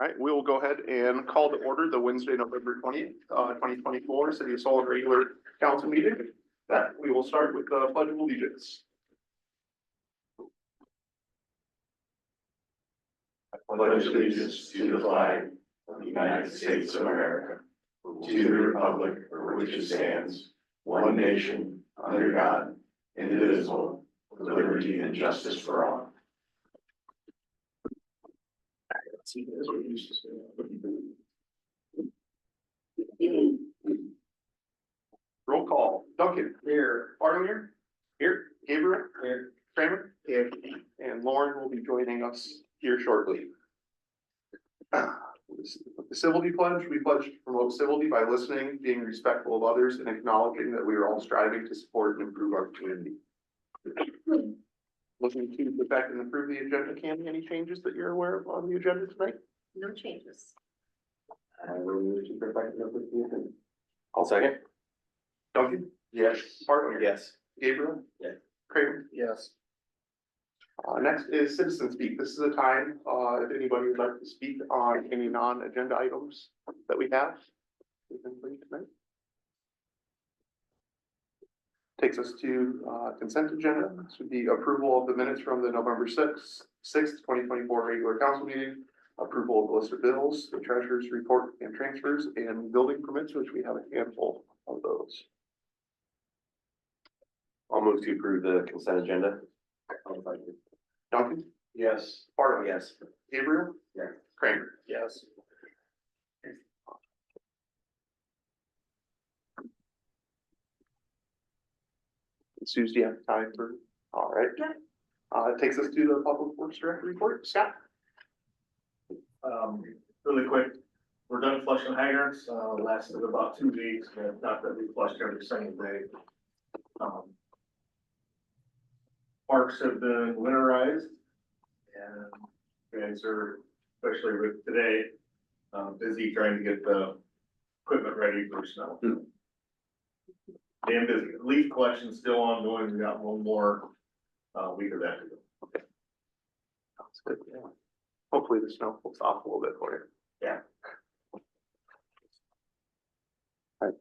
All right, we will go ahead and call to order the Wednesday, November 20th, 2024 City of Solon regular council meeting. That we will start with the pledge of allegiance. I pledge allegiance to the flag of the United States of America, to the republic for which it stands, one nation, under God, indivisible, with liberty and justice for all. Roll call. Duncan. Here. Barlinger. Here. Gabriel. Here. Kramer. Here. And Lauren will be joining us here shortly. The civility pledge, we pledge to promote civility by listening, being respectful of others, and acknowledging that we are all striving to support and improve our community. Looking to put back and approve the agenda. Candy, any changes that you're aware of on the agenda tonight? No changes. I will move to put back and approve the agenda. I'll second. Duncan? Yes. Bartler? Yes. Gabriel? Yes. Kramer? Yes. Next is citizen speak. This is a time, if anybody would like to speak on any non-agenda items that we have. We can bring tonight. Takes us to consent agenda. This would be approval of the minutes from the November 6th, 2024 regular council meeting. Approval of the list of bills, the treasurer's report and transfers, and building permits, which we have a handful of those. I'll move to approve the consent agenda. Duncan? Yes. Bartley? Yes. Gabriel? Yes. Kramer? Yes. Susie, do you have time for, all right. It takes us to the Public Works Director report. Scott? Really quick, we're done flushing hydrants, lasted about 2 weeks, and not that we flushed every single day. Parks have been winterized, and you guys are, especially with today, busy trying to get the equipment ready for snow. Damn busy. Leaf collection still ongoing. We got one more week of that to go. Sounds good, yeah. Hopefully the snow pulls off a little bit for you. Yeah. All right.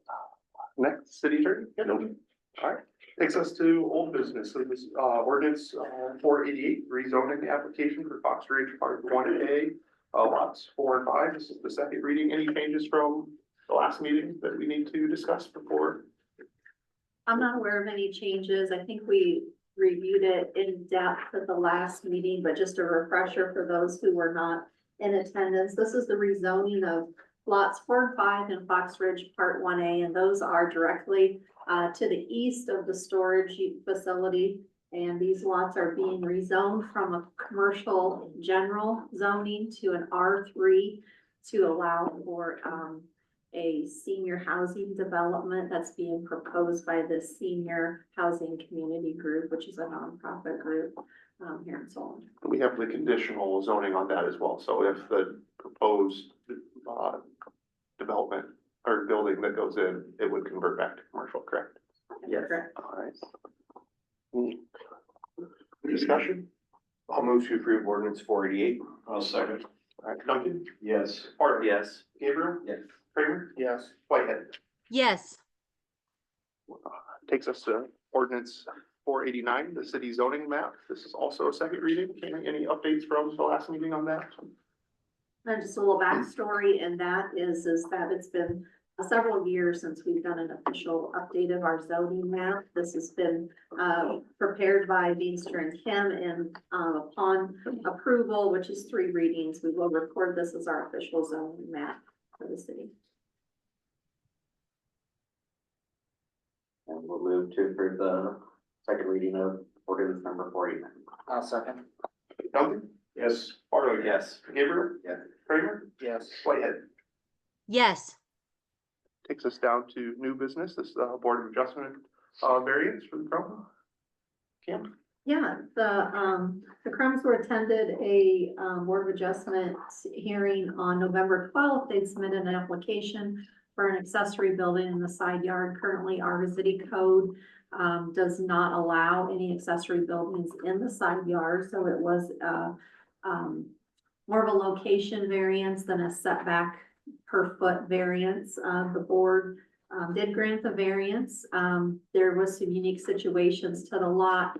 Next, city attorney. All right, takes us to old business. So this ordinance 488 rezoning application for Fox Ridge Part 1A, lots 4 and 5. This is the second reading. Any changes from the last meeting that we need to discuss before? I'm not aware of any changes. I think we reviewed it in depth at the last meeting, but just a refresher for those who were not in attendance. This is the rezoning of lots 4 and 5 in Fox Ridge Part 1A, and those are directly to the east of the storage facility. And these lots are being rezoned from a commercial general zoning to an R3 to allow for a senior housing development that's being proposed by the Senior Housing Community Group, which is a nonprofit group here in Solon. We have the conditional zoning on that as well. So if the proposed development or building that goes in, it would convert back to commercial, correct? Yes. Correct. All right. Discussion? I'll move to approve ordinance 488. I'll second. All right, Duncan? Yes. Bartley? Yes. Gabriel? Yes. Kramer? Yes. Whitehead? yes, Takes us to ordinance 489, the city zoning map. This is also a second reading. Any updates from the last meeting on that? And just a little backstory, and that is that it's been several years since we've done an official update of our zoning map. This has been prepared by Deemster and Kim, and upon approval, which is 3 readings, we will record this as our official zoning map for the city. And we'll move to approve the second reading of ordinance number 49. I'll second. Duncan? Yes. Bartley? Yes. Gabriel? Yes. Kramer? Yes. Whitehead? yes, Takes us down to new business. This is Board of Adjustment variance for the Chrome camp. Yeah, the Crumbs were attended a Board of Adjustment hearing on November 12th. They submitted an application for an accessory building in the side yard. Currently, our city code does not allow any accessory buildings in the side yard, so it was more of a location variance than a setback per foot variance. The board did grant the variance. There was some unique situations to the lot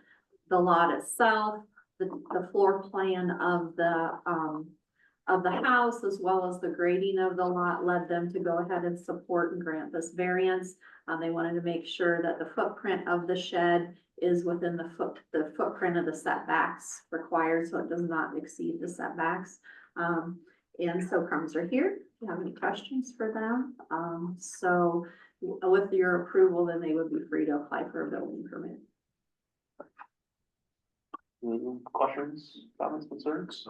itself, the floor plan of the house, as well as the grading of the lot led them to go ahead and support and grant this variance. They wanted to make sure that the footprint of the shed is within the footprint of the setbacks required, so it does not exceed the setbacks. And so crumbs are here. If you have any questions for them? So with your approval, then they would be free to apply for a building permit. Questions, comments, concerns?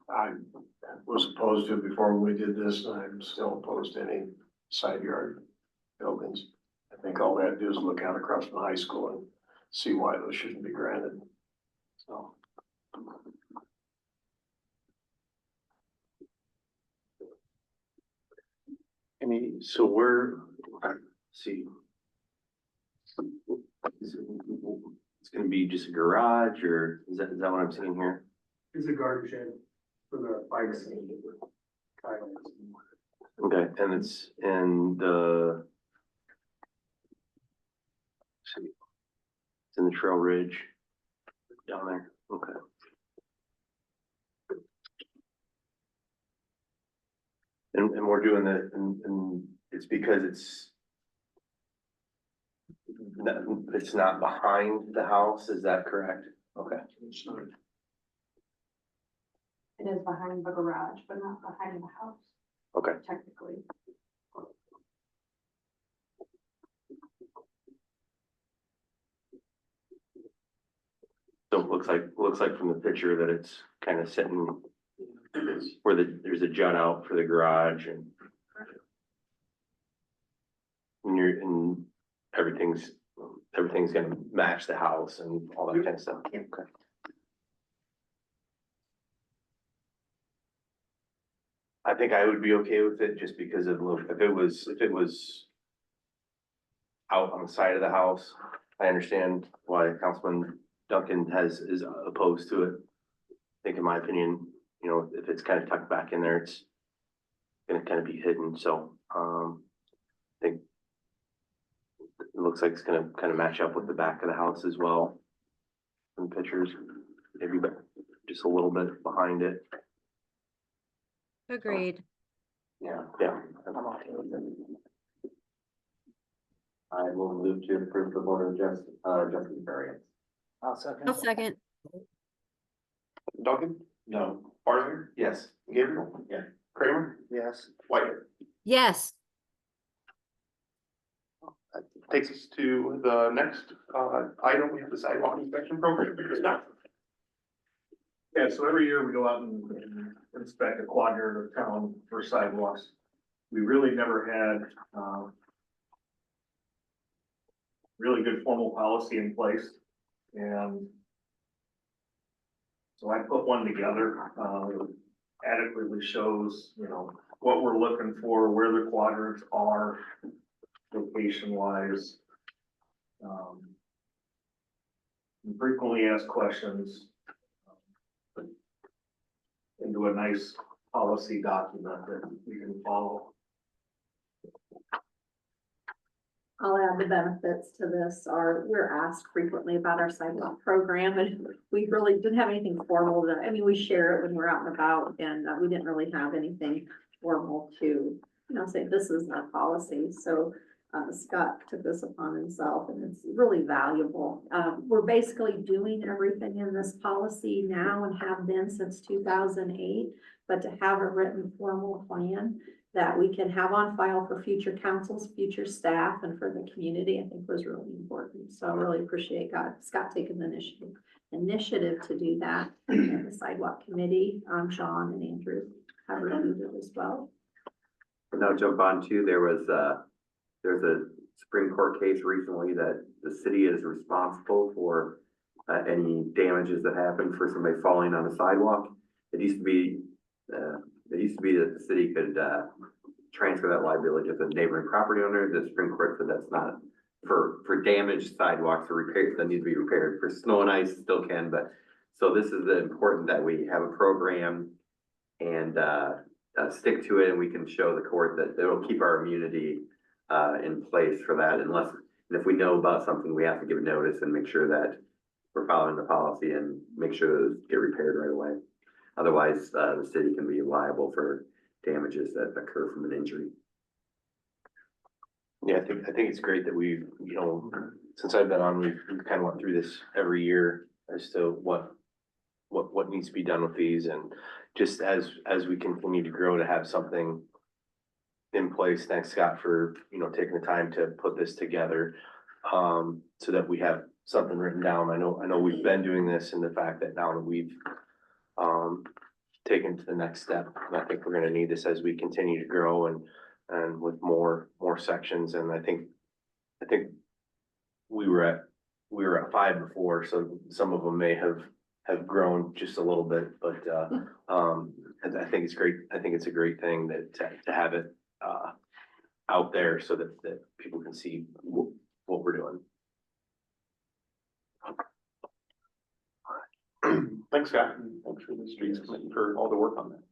I was opposed to it before we did this, and I'm still opposed to any side yard buildings. I think all we have to do is look out across from the high school and see why those shouldn't be granted. So. So we're, let's see. It's gonna be just a garage, or is that what I'm seeing here? It's a garden shed for the bikes. Okay, and it's in the. let's see. It's in the Trail Ridge down there, okay. And we're doing that, and it's because it's not behind the house, is that correct? Okay. It is behind the garage, but not behind the house, Okay, technically. so it looks like from the picture that it's kind of sitting where there's a jut out for the garage and everything's gonna match the house and all that kind of stuff. Okay. I think I would be okay with it just because of, if it was out on the side of the house, I understand why Councilman Duncan is opposed to it. I think in my opinion, you know, if it's kind of tucked back in there, it's gonna kind of be hidden, so, I think it looks like it's gonna kind of match up with the back of the house as well. In pictures, maybe just a little bit behind it. Agreed. Yeah, Yeah. I will move to approve the board of adjustment variance. I'll second. Duncan? No. Barnhart? Yes. Gabriel? Yeah. Kramer? Yes. White? Yes. Takes us to the next, item, we have the sidewalk inspection program. Yeah, so every year we go out and inspect a quadrant of town for sidewalks. We really never had, really good formal policy in place, and so I put one together, adequately shows, you know, what we're looking for, where the quadrants are, location wise. Frequently asked questions. Into a nice policy document that we can follow. I'll add the benefits to this are, we're asked frequently about our sidewalk program, and we really didn't have anything formal we share it when we're out and about, and we didn't really have anything formal to, say this is our policy, so Scott took this upon himself, and it's really valuable. We're basically doing everything in this policy now and have been since 2008, but to have a written formal plan that we can have on file for future councils, future staff, and for the community, I think was really important. So I really appreciate Scott taking the initiative to do that. And the sidewalk committee, Sean and Andrew have reviewed it as well. And I'll jump on too, there's a Supreme Court case recently that the city is responsible for any damages that happen for somebody falling on a sidewalk. It used to be that the city could transfer that liability to the neighboring property owner. The Supreme Court said that's not for damaged sidewalks or repairs that need to be repaired. For snow and ice, still can, but so this is important that we have a program and, stick to it, and we can show the court that it'll keep our immunity, in place for that unless, and if we know about something, we have to give notice and make sure that we're following the policy and make sure those get repaired right away. Otherwise, the city can be liable for damages that occur from an injury. Yeah, I think it's great that we've, since I've been on, we've kind of went through this every year as to what needs to be done with these, and just as we continue to grow, to have something in place. Thanks, Scott, for, taking the time to put this together, so that we have something written down. I know we've been doing this, and the fact that now that we've taken to the next step, and I think we're gonna need this as we continue to grow and with more sections, and I think we were at 5 before, so some of them may have grown just a little bit, but I think it's great. I think it's a great thing that to have it out there so that people can see what we're doing. Thanks, Scott, and thanks for the streets committee for all the work on that.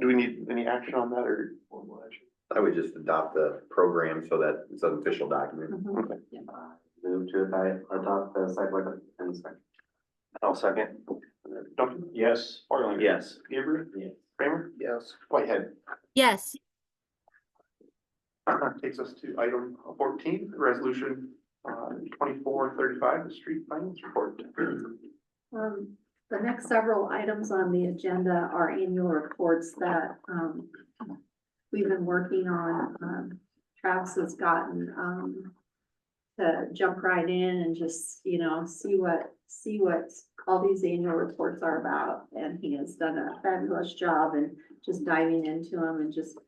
Do we need any action on that or formal action? I would just adopt the program so that it's an official document. Mhm. Yeah. Move to adopt the sidewalk inspection. I'll second. Duncan? Yes. Farland? Yes. Gabriel? Yes. Kramer? Yes. Whitehead? yes, Takes us to item 14, resolution 2435, the street finance report. The next several items on the agenda are annual reports that, we've been working on. Travis has gotten, to jump right in and just, see what all these annual reports are about. And he has done a fabulous job in just diving into them and just,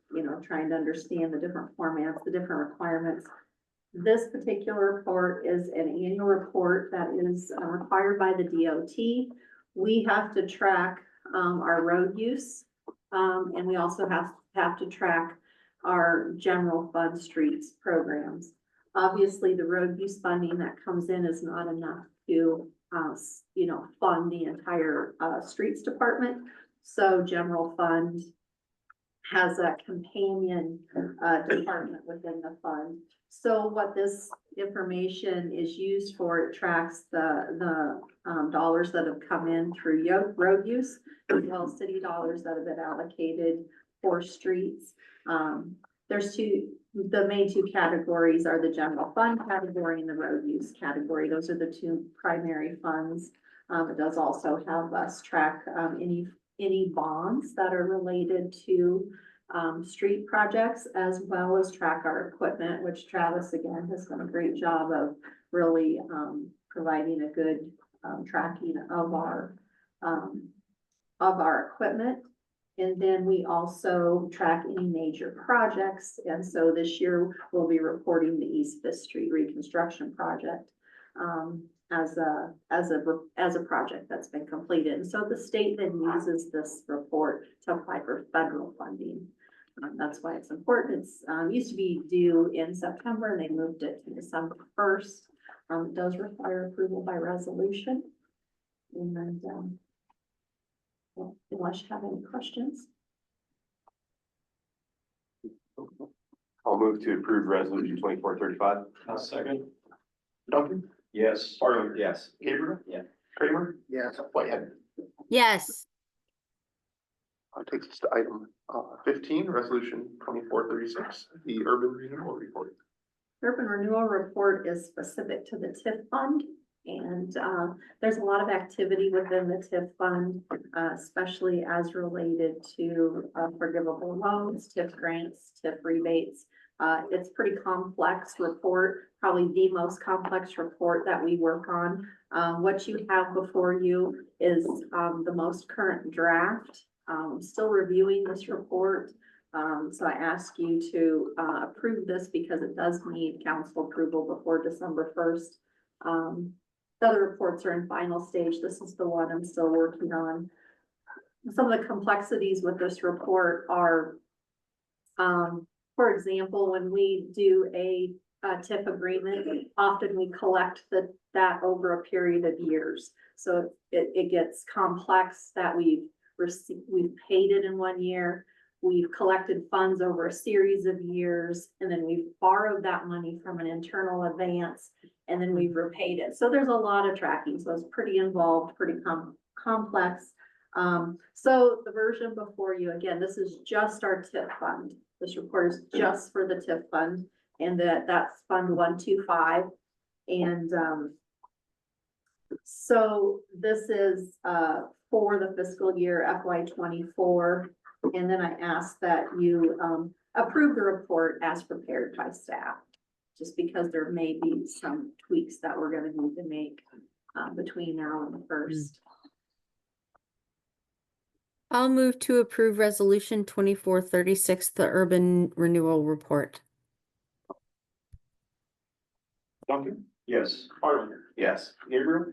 trying to understand the different formats, the different requirements. This particular report is an annual report that is required by the DOT. We have to track, our road use, and we also have to track our general fund streets programs. Obviously, the road use funding that comes in is not enough to, fund the entire, streets department. So general fund has a companion, department within the fund. So what this information is used for, it tracks the dollars that have come in through road use, as well as city dollars that have been allocated for streets. The main two categories are the general fund category and the road use category. Those are the two primary funds. It does also have us track any bonds that are related to street projects, as well as track our equipment, which Travis again has done a great job of really providing a good tracking of our equipment. And then we also track any major projects. And so this year we'll be reporting the East Fifth Street reconstruction project as a project that's been completed. And so the state then uses this report to apply for federal funding. That's why it's important. It's used to be due in September, and they moved it to December 1st. It does require approval by resolution. And well, unless you have any questions. I'll move to approve resolution 2435. Second. Duncan? Yes. Farland? Yes. Gabriel? Yeah. Kramer? Yes. Whitehead? yes, Takes us to item 15, resolution 2436, the urban renewal report. Urban renewal report is specific to the TIF fund. And there's a lot of activity within the TIF fund, especially as related to forgivable loans, TIF grants, TIF rebates. It's pretty complex report, probably the most complex report that we work on. What you have before you is the most current draft. Still reviewing this report. So I ask you to approve this because it does need council approval before December 1st. The other reports are in final stage. This is the one I'm still working on. Some of the complexities with this report are, for example, when we do a TIF agreement, often we collect that over a period of years. So it gets complex that we've paid it in 1 year. We've collected funds over a series of years, and then we've borrowed that money from an internal advance, and then we've repaid it. So there's a lot of tracking, so it's pretty involved, pretty complex. So the version before you, again, this is just our TIF fund. This report is just for the TIF fund, and that's Fund 125. And, so this is, for the fiscal year FY 24. And then I ask that you, approve the report as prepared by staff. Just because there may be some tweaks that we're gonna need to make, between now and the first. I'll move to approve resolution 2436, the urban renewal report. Duncan, Yes. Farland, Yes. Gabriel,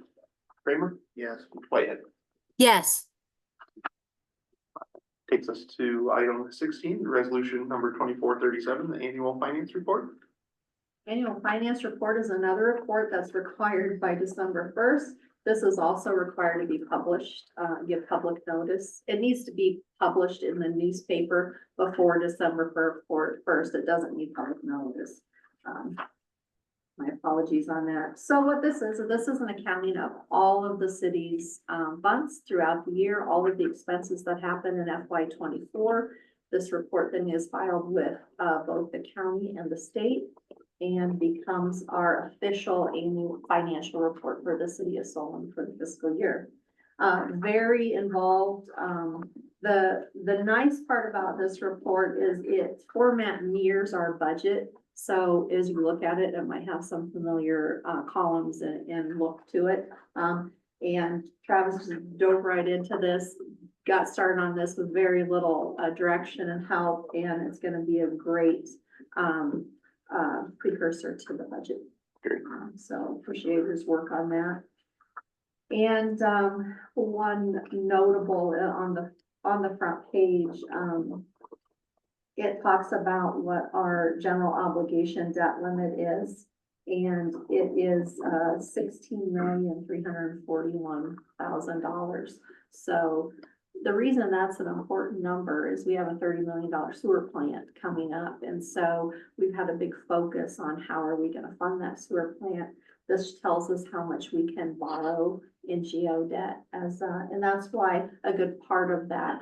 Kramer, Yes. Whitehead. Yes. Takes us to item 16, resolution number 2437, the annual finance report. Annual finance report is another report that's required by December 1st. This is also required to be published, give public notice. It needs to be published in the newspaper before December 1st. It doesn't need public notice. My apologies on that. So what this is an accounting of all of the city's funds throughout the year, all of the expenses that happen in FY 24. This report then is filed with both the county and the state and becomes our official annual financial report for the city of Solon for the fiscal year. Very involved. The nice part about this report is its format mirrors our budget. So as you look at it, it might have some familiar columns and look to it. And Travis just dove right into this, got started on this with very little direction and help, and it's gonna be a great precursor to the budget. So appreciate his work on that. And one notable on the front page, it talks about what our general obligation debt limit is. And it is $16,341,000. So the reason that's an important number is we have a $30 million sewer plant coming up. And so we've had a big focus on how are we gonna fund that sewer plant. This tells us how much we can borrow in GO debt and that's why a good part of that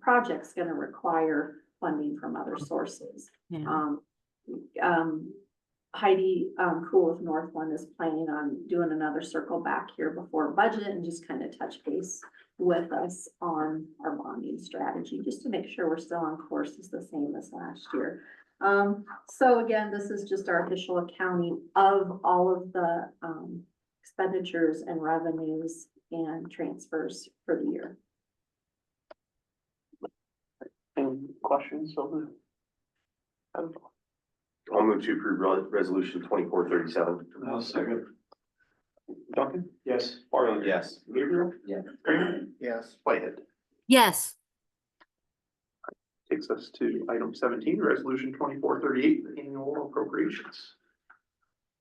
project's gonna require funding from other sources. Yeah. Heidi Cool with Northland is planning on doing another circle back here before budget and just kind of touch base with us on our bonding strategy, just to make sure we're still on course is the same as last year. So again, this is just our official accounting of all of the expenditures and revenues and transfers for the year. Any questions over? I'll move to approve resolution 2437. I'll second. Duncan, Yes. Farland. Yes. Gabriel. Yes. Kramer, Yes. Whitehead. Yes. Takes us to item 17, resolution 2438, the annual appropriations.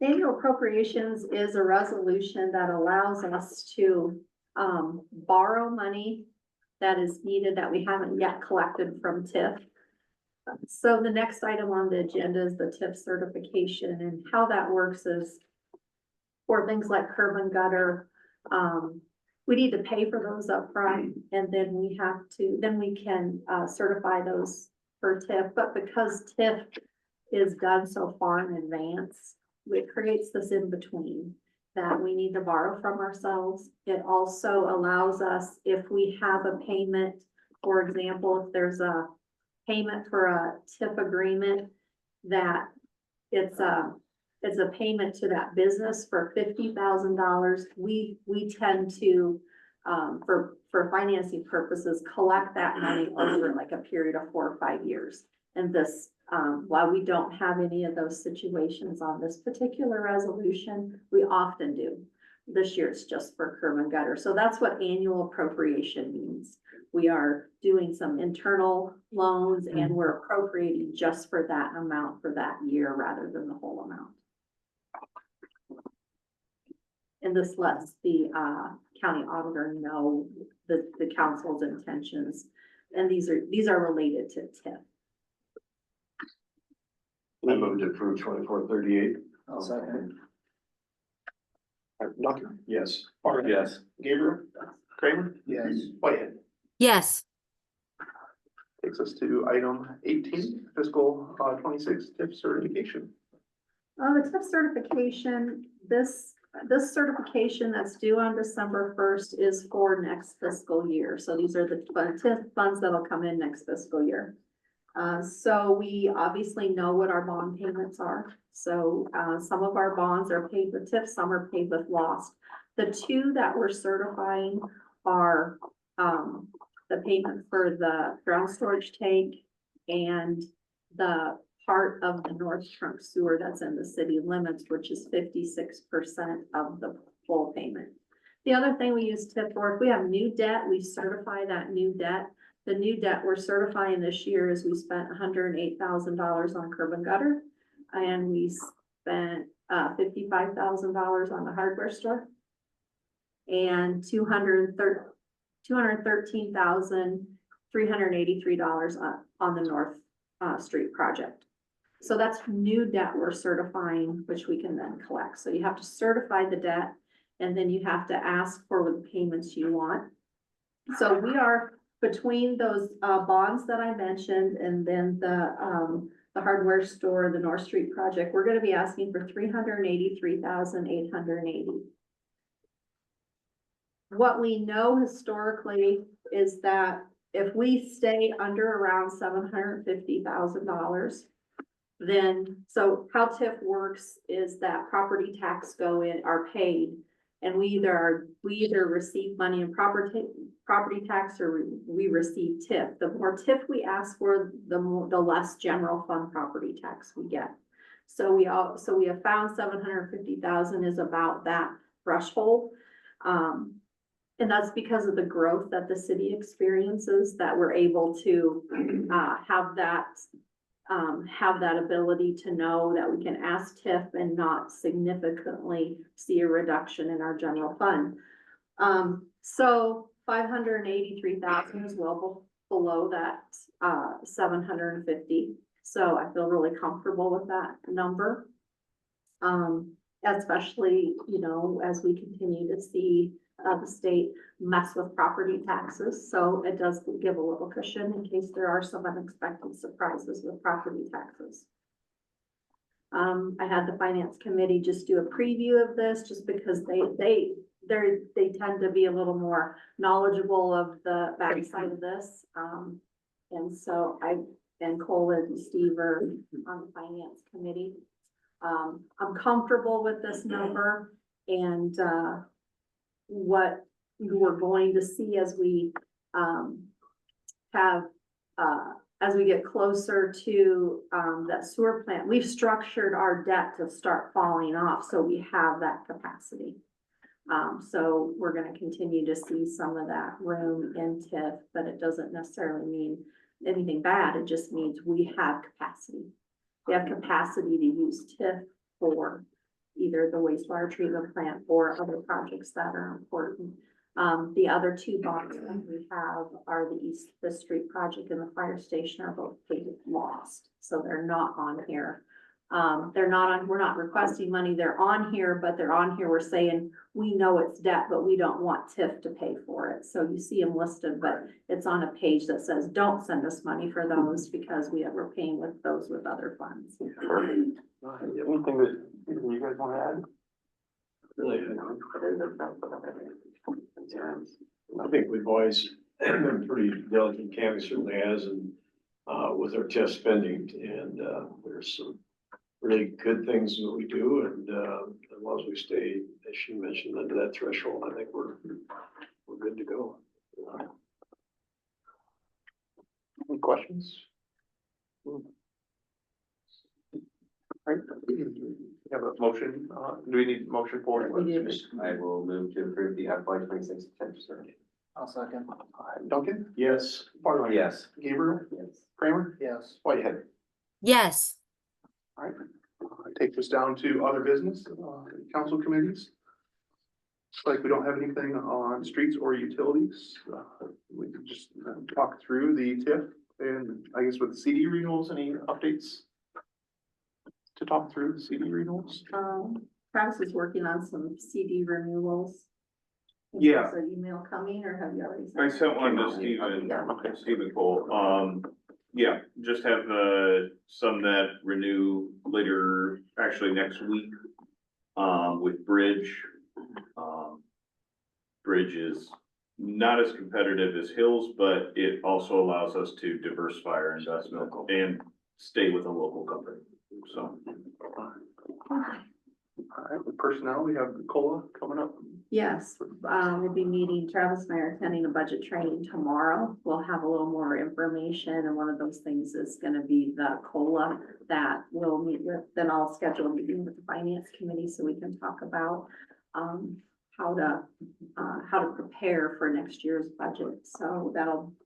Annual appropriations is a resolution that allows us to borrow money that is needed that we haven't yet collected from TIF. So the next item on the agenda is the TIF certification, and how that works is for things like curb and gutter, we need to pay for those up front, and then we can certify those for TIF. But because TIF is done so far in advance, it creates this in between that we need to borrow from ourselves. It also allows us, if we have a payment, for example, if there's a payment for a TIF agreement, that it's a payment to that business for $50,000, we tend to, for financing purposes, collect that money over like a period of 4 or 5 years. And this, while we don't have any of those situations on this particular resolution, we often do. This year it's just for curb and gutter. So that's what annual appropriation means. we are doing some internal loans and we're appropriating just for that amount for that year rather than the whole amount. And this lets the county auditor know the council's intentions. And these are related to TIF. I move to approve 2438. Second. Duncan? Yes. Barton? Yes. Gabriel? Kramer? Yes. Whitehead? Yes. Takes us to item 18, fiscal 26 TIF certification. The TIF certification, this certification that's due on December 1st is for next fiscal year. So these are the TIF funds that'll come in next fiscal year. So we obviously know what our bond payments are. So, some of our bonds are paid with TIF, some are paid with lost. The two that we're certifying are, the payment for the ground storage tank and the part of the North Trunk sewer that's in the city limits, which is 56% of the full payment. The other thing we use TIF for, if we have new debt, we certify that new debt. The new debt we're certifying this year is we spent $108,000 on curb and gutter. And we spent $55,000 on the hardware store. And $213,383 on the North Street project. So that's new debt we're certifying, which we can then collect. So you have to certify the debt and then you have to ask for the payments you want. So we are between those bonds that I mentioned and then the hardware store, the North Street project, we're gonna be asking for $383,880. What we know historically is that if we stay under around $750,000, then, so how TIF works is that property tax are paid. And we either receive money in property tax or we receive TIF. The more TIF we ask for, the less general fund property tax we get. So we have found 750,000 is about that threshold. And that's because of the growth that the city experiences that we're able to have that ability to know that we can ask TIF and not significantly see a reduction in our general fund. So 583,000 is well below that 750. So I feel really comfortable with that number. Especially, you know, as we continue to see the state mess with property taxes. So it does give a little cushion in case there are some unexpected surprises with property taxes. I had the finance committee just do a preview of this just because they tend to be a little more knowledgeable of the backside of this. And so and Cole and Steve are on the finance committee. I'm comfortable with this number and, what we're going to see as we as we get closer to that sewer plant, we've structured our debt to start falling off, so we have that capacity. So we're going to continue to see some of that room in TIF, but it doesn't necessarily mean anything bad. It just means we have capacity. We have capacity to use TIF for either the wastewater treatment plant or other projects that are important. The other two bonds that we have are the East Fifth Street project and the fire station are both paid lost. So they're not on here. We're not requesting money. They're on here, but they're on here. We're saying we know it's debt, but we don't want TIF to pay for it. So you see them listed, but it's on a page that says, don't send us money for those because we're paying with those with other funds. Perfect. Anything that you guys want to add? I think we've always been pretty diligent, Cammy certainly has, and with our test spending, and there's some really good things that we do, and as long as we stay, as she mentioned, under that threshold, I think we're good to go. Any questions? Right, we have a motion, do we need a motion for it? I will move to approve the FY 26 TIF certificate. I'll second. Duncan, Yes. Barline. Yes. Gabriel, Yes. Kramer, Yes. Whitehead. Yes. All right, take this down to other business, council committees. Looks like we don't have anything on streets or utilities. We can just talk through the TIF and I guess with the CD renewals, any updates? To talk through the CD renewals? Travis is working on some CD renewals. Yeah. Is an email coming or have you already? I sent one to Yeah. Stephen Cole, yeah, just have, some that renew later, actually next week. With Bridge. Bridge is not as competitive as Hills, but it also allows us to diversify our investment and stay with a local company, so. All right, with personnel, we have COLA coming up. Yes, we'll be meeting, Travis and I are attending a budget training tomorrow. We'll have a little more information and one of those things is gonna be the COLA that we'll meet with, then I'll schedule a meeting with the finance committee so we can talk about how to prepare for next year's budget. So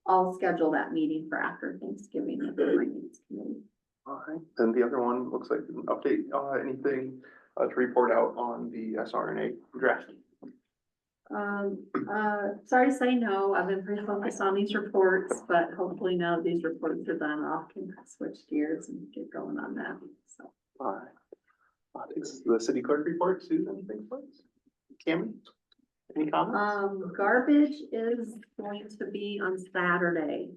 I'll schedule that meeting for after Thanksgiving with the finance committee. All right, then the other one looks like an update, anything to report out on the SRNA draft. Sorry to say no, I've been pretty focused on these reports, but hopefully now that these reports are done, I can switch gears and get going on that, so. All right. Takes the city clerk report, Susan, anything, please? Cammy, any comments? Garbage is going to be on Saturday.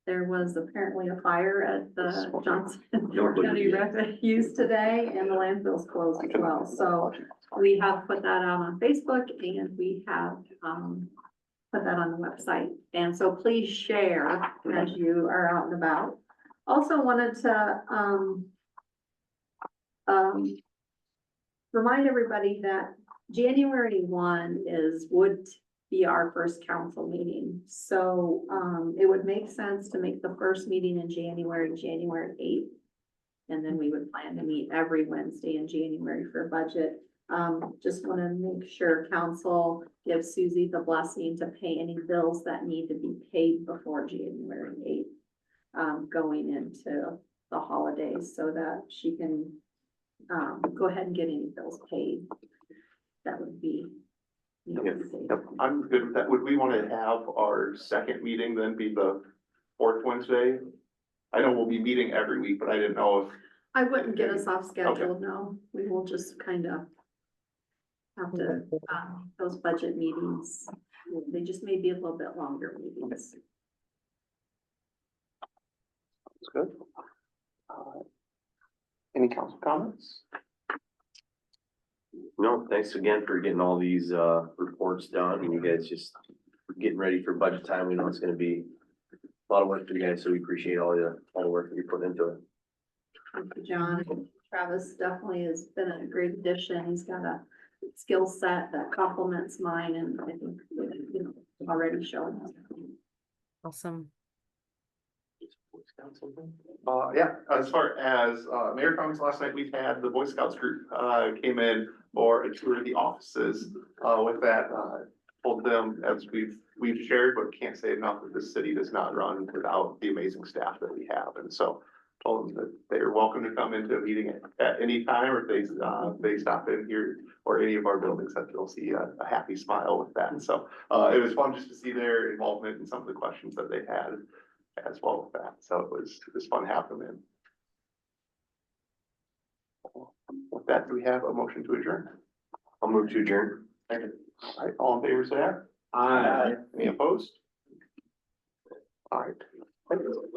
There was apparently a fire at the Johnson County Refuge today and the landfill's closed as well. So we have put that out on Facebook and we have, put that on the website. And so please share as you are out and about. Also wanted to, remind everybody that January 1 would be our first council meeting. So, it would make sense to make the first meeting in January 8th. And then we would plan to meet every Wednesday in January for budget. Just want to make sure council gives Susie the blessing to pay any bills that need to be paid before January 8th. Going into the holidays so that she can, go ahead and get any bills paid. That would be. Yep, I'm good with that. Would we want to have our second meeting then be the fourth Wednesday? I know we'll be meeting every week, but I didn't know if, I wouldn't get us off schedule, no. We will just kind of have to, those budget meetings, they just may be a little bit longer meetings. it's good. Any council comments? No, thanks again for getting all these reports done and you guys just getting ready for budget time. We know it's gonna be a lot of work for you guys, so we appreciate all the work that you put into it. Thank you, John. Travis definitely has been a great addition. He's got a skill set that complements mine and I think, you know, already showing. Awesome. Yeah, as far as, mayor comments last night, we've had the Boy Scouts group, came in for a tour of the offices. With that, told them, as we've shared, but can't say enough, that this city does not run without the amazing staff that we have. And so told them that they're welcome to come into a meeting at any time, or if they stop in here or any of our buildings, that they'll see a happy smile with that. And so, it was fun just to see their involvement in some of the questions that they had as well with that. So it was fun having them in. With that, do we have a motion to adjourn? I'll move to adjourn. All right, all in favor, say aye. Aye. Any opposed? All right. Thank you.